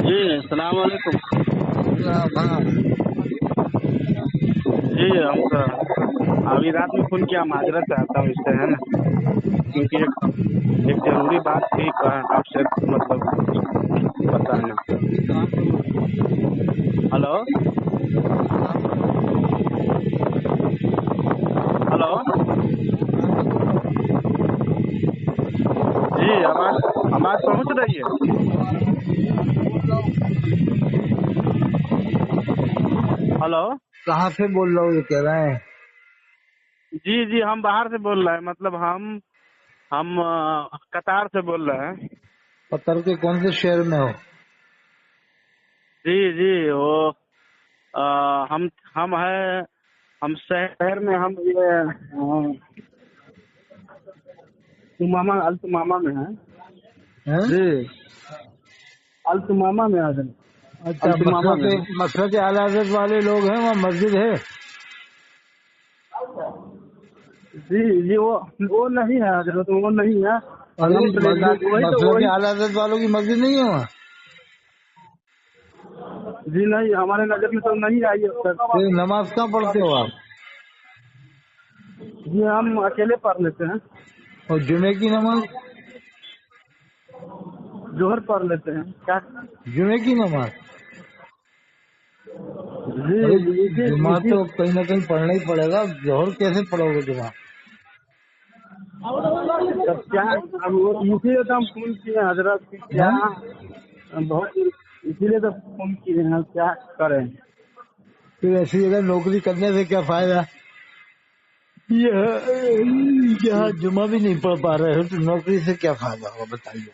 جی السلام علیکم. ہاں جی ہم تو ابھی رات میں فون کیا, معذرت چاہتا ہوں اس سے, ہے نا, کیونکہ ایک ضروری بات تھی آپ سے مطلب بتانا. ہلو ہلو جی آواز پہنچ رہی ہے. ہلو کہاں سے بول رہا ہوں یہ کہہ رہے ہیں؟ جی ہم باہر سے بول رہے ہیں, مطلب ہم قطار سے بول رہے ہیں. قطر کے کون سے شہر میں ہو؟ جی وہ ہم شہر میں, ہم یہ التمامہ میں ہیں. جی التمامہ میں حضرت. اچھا, التمامہ میں ہیں. مسجد اعلی حضرت والے لوگ ہیں, وہاں مسجد ہے؟ جی وہ نہیں ہے حضرت, وہ نہیں ہے. الحمدللہ مسجد اعلی حضرت والوں کی مسجد نہیں ہے وہاں؟ جی نہیں, ہمارے نظر میں تو نہیں آئی ہے سر. پھر نماز کہاں پڑھتے ہو آپ؟ جی ہم اکیلے پڑھ لیتے ہیں. اور جمعے کی نماز؟ جوہر پڑھ لیتے ہیں. کیا جمعے کی نماز؟ جی جمعہ تو کہیں نہ کہیں پڑھنا ہی پڑے گا, ظہر کیسے پڑھو گے جمعہ؟ کیا اسی لیے تو ہم فون کیے ہیں حضرت, کیا بہت اسی لیے تو فون کیے ہیں, کیا کریں. پھر ایسی جگہ نوکری کرنے سے کیا فائدہ؟ یہاں جمعہ بھی نہیں پڑھ پا رہے ہو تو نوکری سے کیا فائدہ ہوگا بتائیے.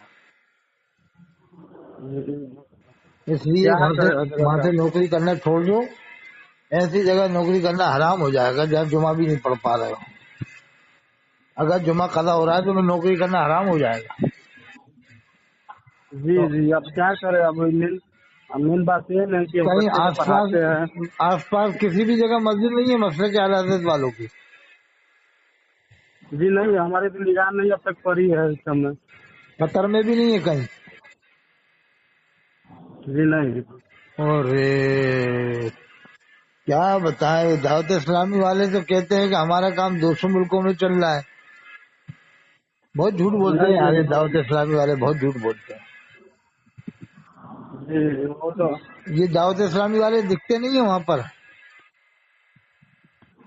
اس لیے وہاں سے نوکری کرنا چھوڑ دو. ایسی جگہ نوکری کرنا حرام ہو جائے گا جہاں جمعہ بھی نہیں پڑھ پا رہے ہو. اگر جمعہ قضا ہو رہا ہے تو نوکری کرنا حرام ہو جائے گا. جی اب کیا کریں. اب مین بات یہ ہے کہ کہیں بچے کو پڑھاتے ہیں. آس پاس کسی بھی جگہ مسجد نہیں ہے مسجد اعلی حضرت والوں کی؟ جی نہیں, ہمارے تو نگاہ نہیں اب تک پڑی ہے اس سب میں. قطر میں بھی نہیں ہے کہیں؟ جی نہیں. اور کیا بتائیں, دعوت اسلامی والے تو کہتے ہیں کہ ہمارا کام 200 ملکوں میں چل رہا ہے. بہت جھوٹ بولتے ہیں یار, دعوت اسلامی والے بہت جھوٹ بولتے ہیں. جی وہ تو یہ دعوت اسلامی والے دکھتے نہیں ہیں وہاں پر؟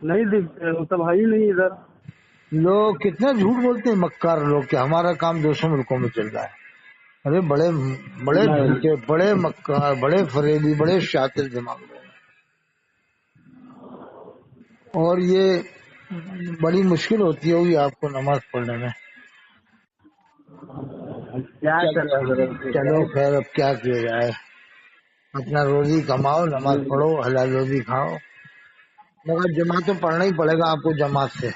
نہیں دکھتے, وہ سب ہے ہی نہیں ادھر. لوگ کتنا جھوٹ بولتے ہیں مکار لوگ کہ ہمارا کام 200 ملکوں میں چل رہا ہے. ارے بڑے جھوٹے, بڑے مکار, بڑے فریبی, بڑے شاطر دماغ لوگ. اور یہ بڑی مشکل ہوتی ہوگی آپ کو نماز پڑھنے میں. کیا کریں. چلو خیر, اب کیا کیا جائے. اپنا روزی کماؤ, نماز پڑھو, حلال روزی کھاؤ. مگر جمعہ تو پڑھنا ہی پڑے گا آپ کو جماعت سے.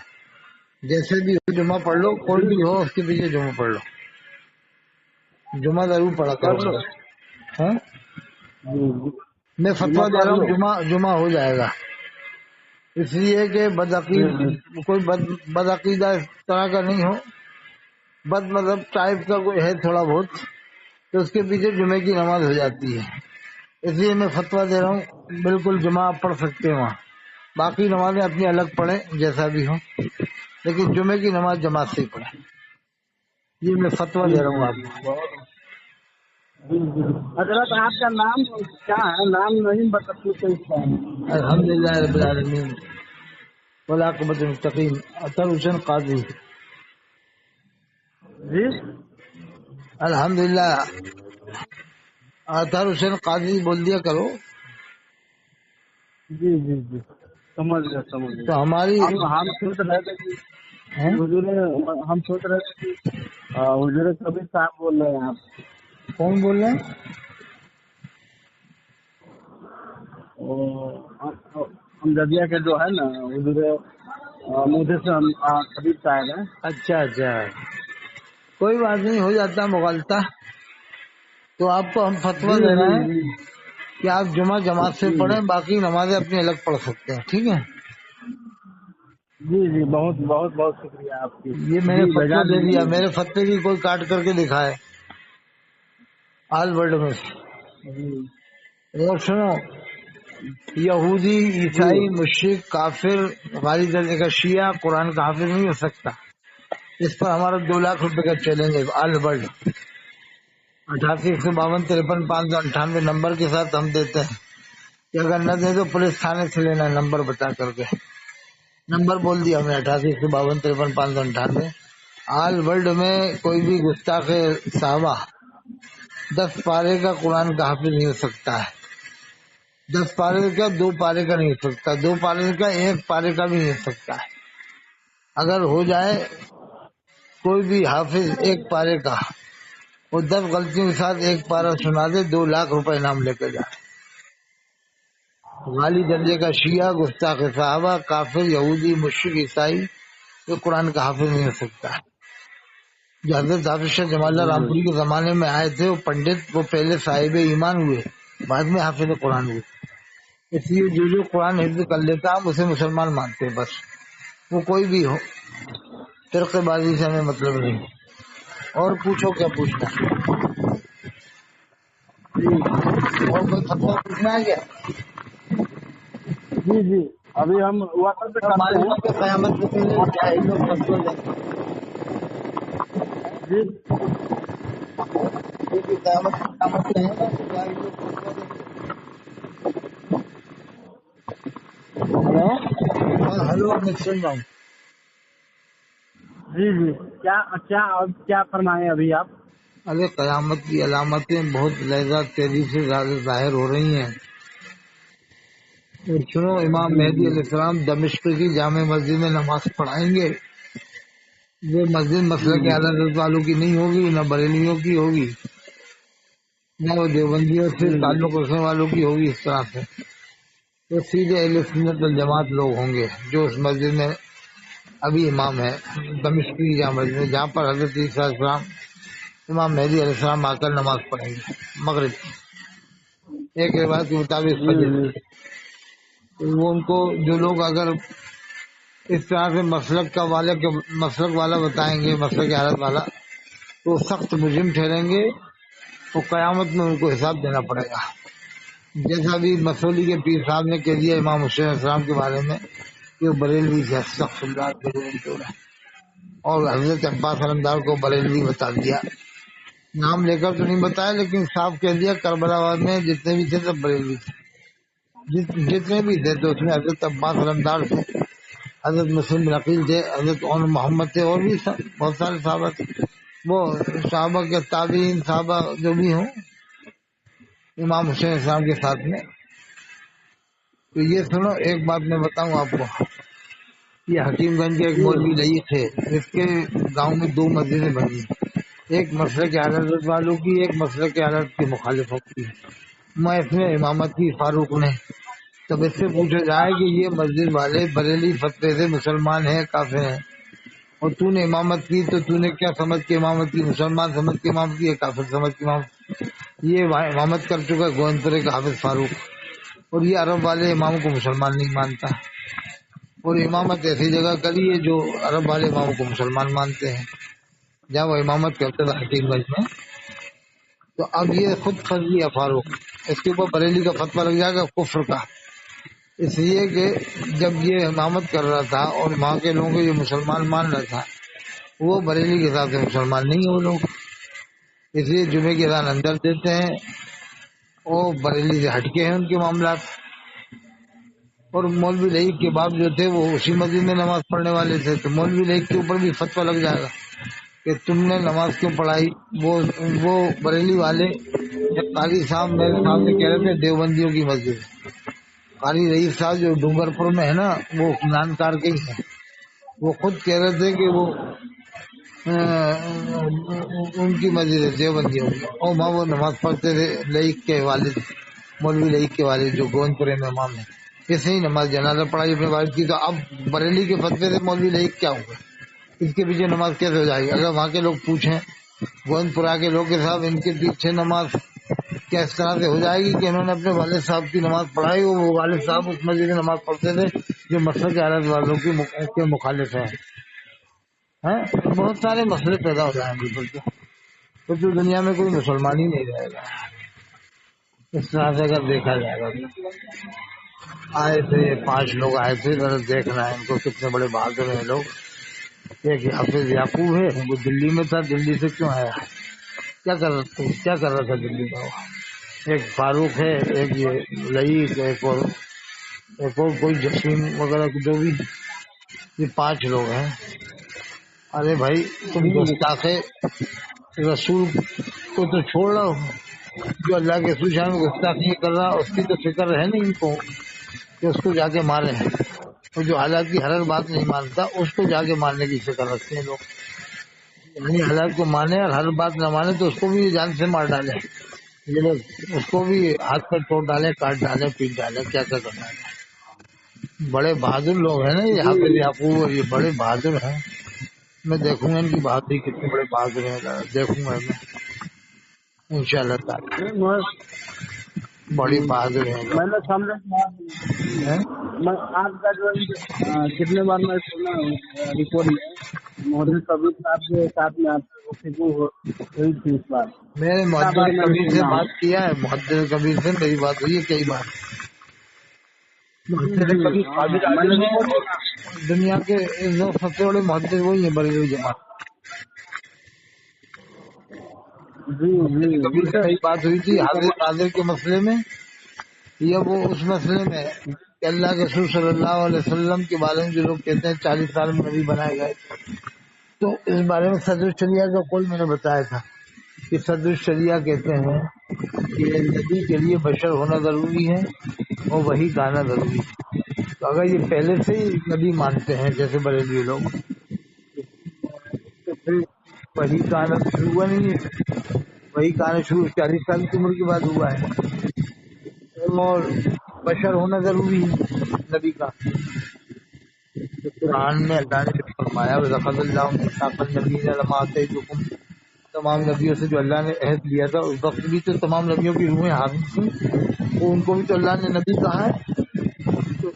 جیسے بھی ہو جمعہ پڑھ لو, کوئی بھی ہو اس کے پیچھے جمعہ پڑھ لو. جمعہ ضرور پڑھا کرو. میں فتویٰ دے رہا ہوں جمعہ ہو جائے گا. اس لیے کہ کوئی بدعقیدہ اس طرح کا نہیں ہو, بد مذہب ٹائپ کا کوئی ہے تھوڑا بہت, تو اس کے پیچھے جمعے کی نماز ہو جاتی ہے. اس لیے میں فتویٰ دے رہا ہوں, بالکل جمعہ آپ پڑھ سکتے ہیں وہاں. باقی نمازیں اپنی الگ پڑھیں جیسا بھی ہو, لیکن جمعے کی نماز جماعت سے ہی پڑھیں. یہ میں فتویٰ دے رہا ہوں آپ کو. حضرت آپ کا نام کیا ہے؟ نام نہیں بتا پوچھتے. الحمدللہ رب العالمین والعاقبۃ للمتقین. اطہر حسین قاضی. جی الحمدللہ اطہر حسین قاضی بول دیا کرو. جی سمجھ گیا. تو ہماری ہم سوچ رہے تھے کہ حضور کبیر صاحب بول رہے ہیں. آپ کون بول رہے ہیں؟ امجدیہ کے جو ہے نا حضور محدث کبیر صاحب ہیں. اچھا, کوئی بات نہیں, ہو جاتا مغالطہ. تو آپ کو ہم فتویٰ دے رہے ہیں کہ آپ جمعہ جماعت سے پڑھیں, باقی نمازیں اپنی الگ پڑھ سکتے ہیں. ٹھیک ہے. جی بہت بہت بہت شکریہ آپ کی. یہ میں نے فتویٰ دے دیا. میرے فتوے کی کوئی کاٹ کر کے دکھائے آل ورلڈ میں. اور سنو، یہودی، عیسائی، مشرک، کافر، غالی درجے کا شیعہ قرآن کا حافظ نہیں ہو سکتا۔ اس پر ہمارا 2 لاکھ روپے کا چیلنج ہے آل ورلڈ۔ 88 152 53 598 نمبر کے ساتھ ہم دیتے ہیں کہ اگر نہ دے تو پولیس تھانے سے لینا ہے نمبر بتا کر کے۔ نمبر بول دیا ہم نے 88 152 53 598۔ آل ورلڈ میں کوئی بھی گستاخ صحابہ 10 پارے کا قرآن کا حافظ نہیں ہو سکتا ہے۔ 10 پارے کا 2 پارے کا نہیں ہو سکتا، 2 پارے کا 1 پارے کا بھی نہیں ہو سکتا ہے۔ اگر ہو جائے کوئی بھی حافظ 1 پارے کا اور 10 غلطیوں کے ساتھ 1 پارا سنا دے، 2 لاکھ روپے انعام لے کے جائے۔ غالی درجے کا شیعہ، گستاخ صحابہ، کافر، یہودی، مشرک، عیسائی یہ قرآن کا حافظ نہیں ہو سکتا ہے۔ جو حضرت حافظ شاہ جمال اللہ رامپوری کے زمانے میں آئے تھے وہ پنڈت، وہ پہلے صاحب ایمان ہوئے، بعد میں حافظ قرآن ہوئے۔ اس لیے جو قرآن حفظ کر لیتا ہم اسے مسلمان مانتے ہیں، بس وہ کوئی بھی ہو، فرقے بازی سے ہمیں مطلب نہیں۔ اور پوچھو کیا پوچھنا ہے، اور کوئی فتویٰ پوچھنا ہے کیا؟ جی ابھی ہم واٹسپ پہ کرتے معلوم ہیں۔ ہے کہ قیامت سے پہلے جاہل لوگ فتویٰ دیں گے، جی کیونکہ قیامت سے ہے نا کہ جاہل لوگ فتویٰ دیں گے۔ ہلو ہاں ہلو، میں سن رہا ہوں۔ جی کیا فرمائیں ابھی آپ؟ ارے قیامت کی علامتیں بہت لہجہ تیزی سے ظاہر ہو رہی ہیں۔ اور سنو، امام مہدی علیہ السلام دمشق کی جامع مسجد میں نماز پڑھائیں گے۔ وہ مسجد مسلک اہل حدیث والوں کی نہیں ہوگی، نہ بریلیوں کی ہوگی، نہ وہ دیوبندیوں سے تعلق رکھنے والوں کی ہوگی۔ اس طرح سے تو سیدھے اہل سنت والجماعت لوگ ہوں گے جو اس مسجد میں ابھی امام ہے، دمشق کی جامع مسجد میں، جہاں پر حضرت عیسیٰ علیہ السلام، امام مہدی علیہ السلام آ کر نماز پڑھیں گے مغرب کی۔ ایک روایت کے مطابق فجر کی۔ وہ ان کو جو لوگ اگر اس طرح سے مسلک والا بتائیں گے، مسلک حالت والا، تو سخت مجرم ٹھہریں گے، تو قیامت میں ان کو حساب دینا پڑے گا۔ جیسا بھی مسولی کے پیر صاحب نے کہہ دیا امام حسین علیہ السلام کے بارے میں کہ وہ بریلوی سے استغفر اللہ، اور حضرت عباس علمدار کو بریلوی بتا دیا، نام لے کر تو نہیں بتایا لیکن صاف کہہ دیا کربلا میں جتنے بھی تھے سب بریلوی تھے، جتنے بھی تھے تو اس میں حضرت عباس علمدار تھے، حضرت مسلم بن عقیل تھے، حضرت عمر محمد تھے، اور بھی بہت سارے صحابہ تھے۔ وہ صحابہ کے تابعین صحابہ جو بھی ہوں امام حسین اسلام کے ساتھ میں۔ تو یہ سنو، ایک بات میں بتاؤں آپ کو، یہ حکیم گنج کے ایک مولوی لئی تھے، اس کے گاؤں میں 2 مسجدیں بنی، ایک مسلک حضرت والوں کی، ایک مسلک حضرت کے مخالفوں کی۔ میں اس میں امامت کی فاروق نے، تب اس سے پوچھا جائے کہ یہ مسجد والے بریلی فتوے سے مسلمان ہیں کافر ہیں، اور تو نے امامت کی تو تو نے کیا سمجھ کے امامت کی؟ مسلمان سمجھ کے امامت کی، کافر سمجھ کے امامت؟ یہ امامت کر چکا ہے گوندپورے کا حافظ فاروق، اور یہ عرب والے امام کو مسلمان نہیں مانتا، اور امامت ایسی جگہ کری ہے جو عرب والے اماموں کو مسلمان مانتے ہیں، جہاں وہ امامت کرتے تھے حکیم گنج میں۔ تو اب یہ خود پھنس گیا فاروق، اس کے اوپر بریلی کا فتویٰ لگ جائے گا کفر کا، اس لیے کہ جب یہ امامت کر رہا تھا اور وہاں کے لوگوں کو یہ مسلمان مان رہا تھا، وہ بریلی کے حساب سے مسلمان نہیں ہیں وہ لوگ، اس لیے جمعے کی اذان اندر دیتے ہیں، وہ بریلی سے ہٹکے ہیں ان کے معاملات۔ اور مولوی لعیق کے باپ جو تھے وہ اسی مسجد میں نماز پڑھنے والے تھے، تو مولوی لعیق کے اوپر بھی فتویٰ لگ جائے گا کہ تم نے نماز کیوں پڑھائی۔ وہ بریلی والے جب قاری صاحب میرے سامنے کہہ رہے تھے دیوبندیوں کی مسجد، قاری رئیس صاحب جو ڈونگر پور میں ہے نا، وہ نانکار کے ہی ہیں، وہ خود کہہ رہے تھے کہ وہ ان کی مسجد ہے دیوبندیوں کی، اور وہاں وہ نماز پڑھتے تھے لعیق کے والد، مولوی لعیق کے والد جو گوندپورے میں امام ہیں، ایسے ہی نماز جنازہ پڑھائی اپنے والد کی۔ تو اب بریلی کے فتوے سے مولوی لعیق کیا ہوگا؟ اس کے پیچھے نماز کیسے ہو جائے گی؟ اگر وہاں کے لوگ پوچھیں گوندپورہ کے لوگ کے صاحب ان کے پیچھے نماز کیا اس طرح سے ہو جائے گی کہ انہوں نے اپنے والد صاحب کی نماز پڑھائی، وہ والد صاحب اس مسجد میں نماز پڑھتے تھے جو مسلک حالت والوں کے مخالف ہیں؟ بہت سارے مسئلے پیدا ہو جائیں گے، تو دنیا میں کوئی مسلمان ہی نہیں رہے گا۔ اس طرح سے اگر دیکھا جائے گا آئے تھے 5 لوگ آئے تھے، ذرا دیکھنا ہے ان کو کتنے بڑے بہادر ہیں لوگ. ایک حافظ یعقوب ہے، وہ دلی میں تھا، دلی سے کیوں آیا، کیا کر رہا تھا دلی میں وہ. ایک فاروق ہے، ایک یہ لئیق، ایک اور کوئی جسیم وغیرہ جو بھی، یہ 5 لوگ ہیں. ارے بھائی تم گستاخ رسول کو تو چھوڑ رہا ہو، جو اللہ کے رسول شان میں گستاخی کر رہا اس کی تو فکر ہے نہیں ان کو کہ اس کو جا کے مارے ہیں. اور جو حالات کی ہر بات نہیں مانتا اس کو جا کے مارنے کی فکر رکھتے ہیں لوگ. یعنی حالات کو مانے اور ہر بات نہ مانے تو اس کو بھی جان سے مار ڈالے یہ لوگ، اس کو بھی ہاتھ پر توڑ ڈالے، کاٹ ڈالے، پیٹ ڈالے، کیا کرنا ہے. بڑے بہادر لوگ ہیں نا یہ حافظ یعقوب، اور یہ بڑے بہادر ہیں. میں دیکھوں گا ان کی بہادری کتنے بڑے بہادر ہیں، دیکھوں گا میں انشاءاللہ تعالی. بڑی بہادر ہیں میں نے سمجھا میں آپ کا جو کتنے بار میں سنا رپورٹ میں محدث کبیر صاحب کے ساتھ میں آپ کو گفتگو ہوئی تھی اس بار. میں نے محدث کبیر سے بات کیا ہے، محدث کبیر سے میری بات ہوئی ہے کئی بار. دنیا کے سب سے بڑے محدث وہی ہیں، بریلوی جماعت. کبیر سے میری بات ہوئی تھی حاضر کے مسئلے میں، یا وہ اس مسئلے میں کہ اللہ کے رسول صلی اللہ علیہ وسلم کے بارے میں جو لوگ کہتے ہیں 40 سال میں نبی بنائے گئے، تو اس بارے میں صدر الشریعہ کا قول میں نے بتایا تھا کہ صدر الشریعہ کہتے ہیں کہ نبی کے لیے بشر ہونا ضروری ہے اور وہی گانا ضروری ہے. تو اگر یہ پہلے سے ہی نبی مانتے ہیں جیسے بریلوی لوگ، تو پھر وہی گانا شروع ہوا نہیں ہے. وہی گانا شروع 40 سال کی عمر کے بعد ہوا ہے، اور بشر ہونا ضروری ہے نبی کا. قرآن میں اللہ نے فرمایا وَلَقَدْ اللَّهُ مِيثَاقَ النَّبِيِّينَ لَمَا آتَيْتُكُم، تمام نبیوں سے جو اللہ نے عہد لیا تھا اس وقت بھی تو تمام نبیوں کی روحیں حاضر تھیں، وہ ان کو بھی تو اللہ نے نبی کہا ہے. تو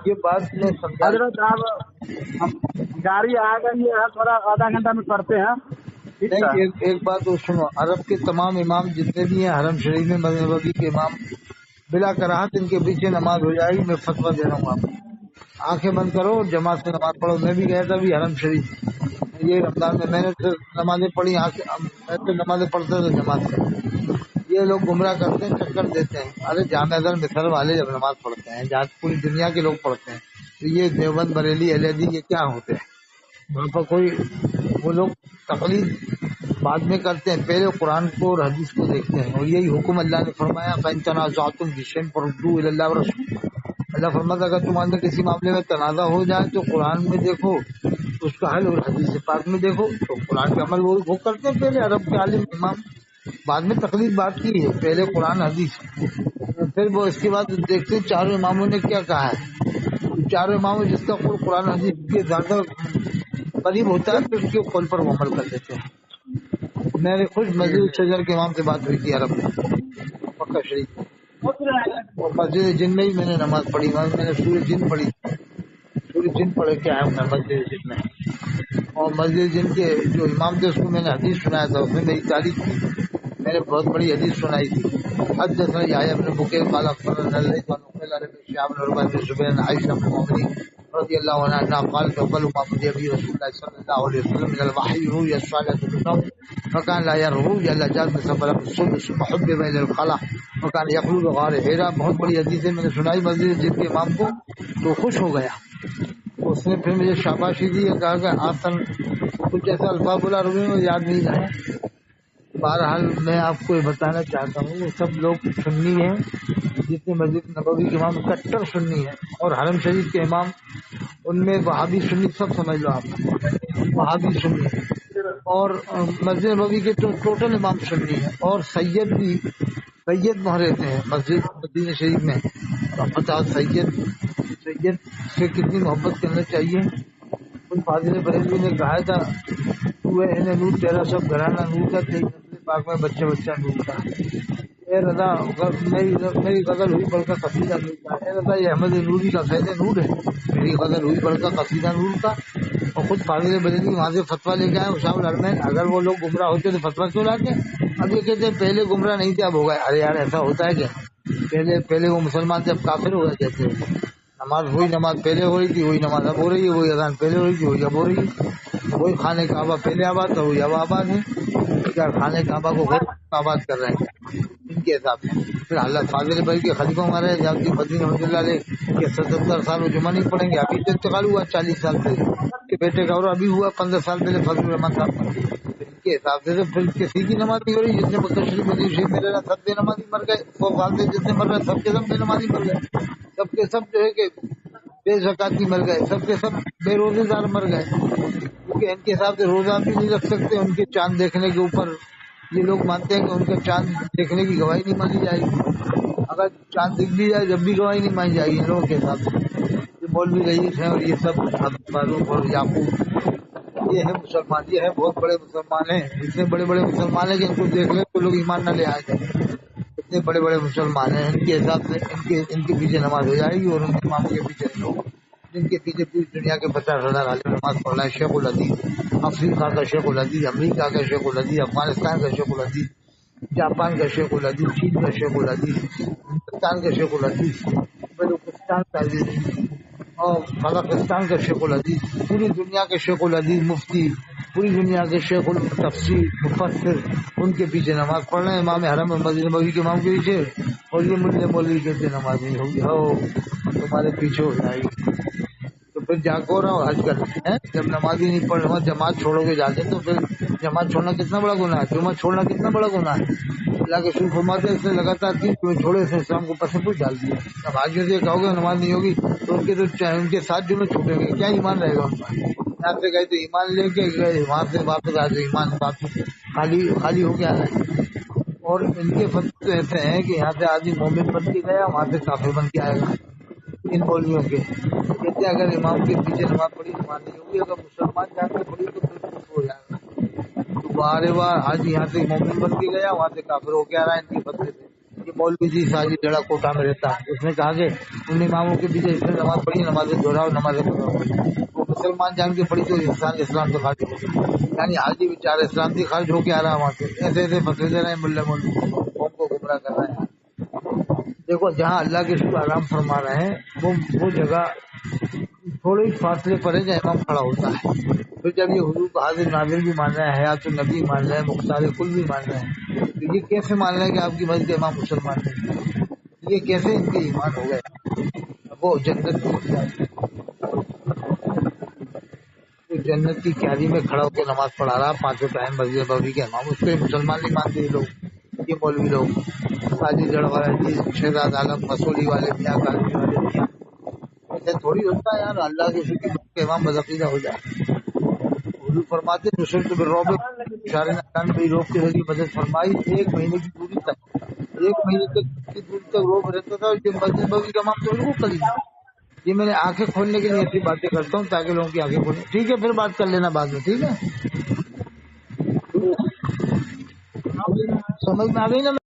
یہ بات میں سمجھا. حضرت آپ گاڑی آ گئی ہے، تھوڑا آدھا گھنٹہ میں کرتے ہیں. ایک بات تو سنو، عرب کے تمام امام جتنے بھی ہیں حرم شریف میں مسجد نبوی کے امام، بلا کراہت ان کے پیچھے نماز ہو جائے گی. میں فتویٰ دے رہا ہوں آپ کو، آنکھیں بند کرو اور جماعت سے نماز پڑھو. میں بھی گیا تھا ابھی حرم شریف یہ رمضان میں نے نمازیں پڑھی، میں تو نمازیں پڑھتا تھا جماعت سے. یہ لوگ گمراہ کرتے ہیں، چکر دیتے ہیں. ارے جامع ازہر مصر والے جب نماز پڑھتے ہیں جہاں پوری دنیا کے لوگ پڑھتے ہیں، تو یہ دیوبند بریلی اہل حدیث یہ کیا ہوتے ہیں وہاں پر؟ کوئی وہ لوگ تقلید بعد میں کرتے ہیں، پہلے قرآن کو اور حدیث کو دیکھتے ہیں. اور یہی حکم اللہ نے فرمایا فَإِن تَنَازَعْتُمْ فِي شَيْءٍ فَرُدُّوهُ إِلَى اللَّهِ وَالرَّسُولِ. اللہ فرماتا اگر تمہارے اندر کسی معاملے میں تنازع ہو جائے تو قرآن میں دیکھو اس کا حل، اور حدیث پاک میں دیکھو. تو قرآن کا عمل وہ کرتے ہیں پہلے عرب کے عالم امام، بعد میں تقلید بات کی ہے، پہلے قرآن حدیث. پھر وہ اس کے بعد دیکھتے ہیں چاروں اماموں نے کیا کہا ہے. چاروں اماموں جس کا قول قرآن حدیث کے زیادہ قریب ہوتا ہے پھر اس کے قول پر وہ عمل کر لیتے ہیں. میرے خود مسجد شجر کے امام سے بات ہوئی تھی عرب میں مکہ شریف، اور مسجد جن میں ہی میں نے نماز پڑھی. میں نے سورہ جن پڑھی، سورہ جن پڑھ کے آیا ہوں میں مسجد جن میں. اور مسجد جن کے جو امام تھے اس کو میں نے حدیث سنایا تھا، اس نے میری تعریف کی، میں نے بہت بڑی حدیث سنائی تھی. حدثنا يحيى بن بكير قال اخبرنا الليث عن عقيل بن شهاب بن عروة بن الزبير عن عائشة بن المؤمنين رضي الله عنها انها قالت اول ما بدأ به رسول الله صلى الله عليه وسلم من الوحي رؤيا الصالحة بالنوم فكان لا يرى رؤيا الا جاءت من سبب الصبح ثم حبب الى الخلا وكان يخلو غار حرا. بہت بڑی حدیث ہے، میں نے سنائی مسجد جن کے امام کو تو خوش ہو گیا. اس نے پھر مجھے شاباشی دی، کہا کہ آسن کچھ ایسا الفاظ بولا رومی میں یاد نہیں رہے. بہرحال میں آپ کو یہ بتانا چاہتا ہوں وہ سب لوگ سنی ہیں جتنے مسجد نبوی کے امام کٹر سنی ہیں، اور حرم شریف کے امام ان میں وہابی سنی سب سمجھ لو آپ، وہابی سنی ہے. اور مسجد نبوی کے تو ٹوٹل امام سنی ہیں. اور سید بھی، سید محرتے ہیں مسجد مدینہ شریف میں. بتاؤ سید سے کتنی محبت کرنا چاہیے. ان فاضل بریلوی نے کہا تھا نور تیرا سب گھرانہ نور کا، تیری نسل پاک میں بچہ بچہ نور کا. اے رضا میری غزل ہوئی بڑھ کا قصیدہ نور کا. اے رضا یہ احمد نوری کا فیض نور ہے، میری غزل ہوئی بڑھ کا قصیدہ نور کا. اور خود فاضل بریلوی وہاں سے فتوا لے کے آئے شاہ الحرمین. اگر وہ لوگ گمراہ ہوتے تو فتوا کیوں لاتے؟ اب یہ کہتے ہیں پہلے گمراہ نہیں تھے اب ہو گئے. ارے یار ایسا ہوتا ہے کیا؟ پہلے وہ مسلمان تھے اب کافر ہو گئے کہتے ہیں. وہی نماز پہلے ہو رہی تھی وہی نماز اب ہو رہی ہے, وہی اذان پہلے ہو رہی تھی وہی اب ہو رہی ہے, وہی خانے کعبہ پہلے آباد تھا وہی اب آباد ہے. خانے کعبہ کو آباد کر رہے ہیں ان کے حساب سے. پھر حضرت فاضل بھائی کے خلیفہ ہمارے جاتی مدین رحمۃ اللہ علیہ کے 77 سال وہ جمعہ نہیں پڑیں گے. ابھی تو انتقال ہوا 40 سال پہلے کے بیٹے کا, اور ابھی ہوا 15 سال پہلے فضل الرحمان صاحب کا. ان کے حساب سے پھر کسی کی نماز نہیں ہو رہی. جتنے متشرف مدین شریف میں رہنا سب بے نمازی مر گئے. وہ والد جتنے مر رہے سب کے سب بے نمازی مر گئے. سب کے سب جو ہے کہ بے زکاتی مر گئے. سب کے سب بے روزے دار مر گئے, کیونکہ ان کے حساب سے روزہ بھی نہیں رکھ سکتے. ان کے چاند دیکھنے کے اوپر یہ لوگ مانتے ہیں کہ ان کا چاند دیکھنے کی گواہی نہیں مانی جائے گی. اگر چاند دکھ بھی جائے جب بھی گواہی نہیں مانی جائے گی ان لوگوں کے حساب سے. یہ مولوی رئیس ہیں اور یہ سب فاروق اور یعقوب یہ ہے مسلمان, یہ ہے بہت بڑے مسلمان ہیں. اتنے بڑے بڑے مسلمان ہیں کہ ان کو دیکھ لیں تو لوگ ایمان نہ لے آئے جائیں. اتنے بڑے بڑے مسلمان ہیں, ان کے حساب سے ان کے پیچھے نماز ہو جائے گی. اور ان کے اماموں کے پیچھے لوگ جن کے پیچھے پوری دنیا کے 50,000 عالم نماز پڑھ رہے ہیں. شیخ الحدیث افریقہ کا شیخ الحدیث, امریکہ کا شیخ الحدیث, افغانستان کا شیخ الحدیث, جاپان کا شیخ الحدیث, چین کا شیخ الحدیث, ہندوستان کا شیخ الحدیث, بلوچستان کا اور قزاقستان کا شیخ الحدیث, پوری دنیا کے شیخ الحدیث مفتی, پوری دنیا کے شیخ التفسیر مفسر ان کے پیچھے نماز پڑھ رہے ہیں. امام حرم مسجد نبوی کے امام کے پیچھے. اور یہ مجھے مولوی کہتے نماز نہیں ہوگی, ہو تمہارے پیچھے ہو جائے گی. تو پھر جا کو رہا حج کرتے ہیں جب نماز ہی نہیں پڑھ رہا, جماعت چھوڑو گے جاتے تو پھر جماعت چھوڑنا کتنا بڑا گناہ ہے, جمعہ چھوڑنا کتنا بڑا گناہ ہے. اللہ کے رسول فرماتے اس نے لگاتار 3 جمعے چھوڑے, اس نے اسلام کو پس پوچھ ڈال دیا. اب حاجیوں سے کہو گے نماز نہیں ہوگی تو ان کے 7 جمعے چھوٹیں گے, کیا ایمان رہے گا ان کا. یہاں سے گئے تو ایمان لے کے گئے, وہاں سے واپس آئے تو ایمان واپس خالی ہو کے آ رہے ہیں. اور ان کے فتوے ایسے ہیں کہ یہاں سے آدمی مومن بن کے گیا وہاں سے کافر بن کے آئے گا. ان مولویوں کے کہتے ہیں اگر امام کے پیچھے نماز پڑھی نماز نہیں ہوگی, اگر مسلمان جا کے پڑھی تو پھر کفر ہو جائے گا. تو بار بار آج یہاں سے مومن بن کے گیا وہاں سے کافر ہو کے آ رہا ہے. ان کے فتوے سے یہ مولوی جی ساجد جڑا کوٹا میں رہتا ہے, اس نے کہا کہ ان اماموں کے پیچھے اس نے نماز پڑھی نمازیں دہراؤ نمازیں پڑھاؤ. وہ مسلمان جان کے پڑھی تو انسان اسلام سے خارج ہو گیا, یعنی حاجی بیچارہ اسلام سے خارج ہو کے آ رہا ہے وہاں سے. ایسے ایسے فتوے دے رہے ہیں ملے مولوی, قوم کو گمراہ کر رہے ہیں. دیکھو جہاں اللہ کے شکر آرام فرما رہے ہیں وہ جگہ تھوڑے ہی فاصلے پر ہے جہاں امام کھڑا ہوتا ہے. پھر جب یہ حضور حاضر ناظر بھی مان رہے ہیں, حیات النبی مان رہے ہیں, مختار کل بھی مان رہے ہیں, تو یہ کیسے مان رہے ہیں کہ آپ کی مسجد امام مسلمان نہیں؟ یہ کیسے ان کے ایمان ہو گئے؟ وہ جنت کی کیاری میں کھڑا ہو کے نماز پڑھا رہا 5 ٹائم مسجد نبوی کے امام, اس کو مسلمان نہیں مانتے یہ لوگ, یہ مولوی لوگ. ساجد جڑ والے شہزاد عالم مسولی والے میاں کالمی والے میاں, ایسے تھوڑی ہوتا ہے یار. اللہ کے شکر کے امام بدعقیدہ ہو جائے. حضور فرماتے نصرت بالرعب اشارے نقان بھی روب کے ذریعے مدد فرمائی. 1 مہینے کی دوری تک 1 مہینے کی دوری تک روب رہتا تھا. اور یہ مسجد نبوی کا امام تو بالکل قریب ہے. یہ میں نے آنکھیں کھولنے کے لیے ایسی باتیں کرتا ہوں تاکہ لوگوں کی آنکھیں کھولیں. ٹھیک ہے پھر بات کر لینا بعد میں, ٹھیک ہے. سمجھ میں آ گئی نا.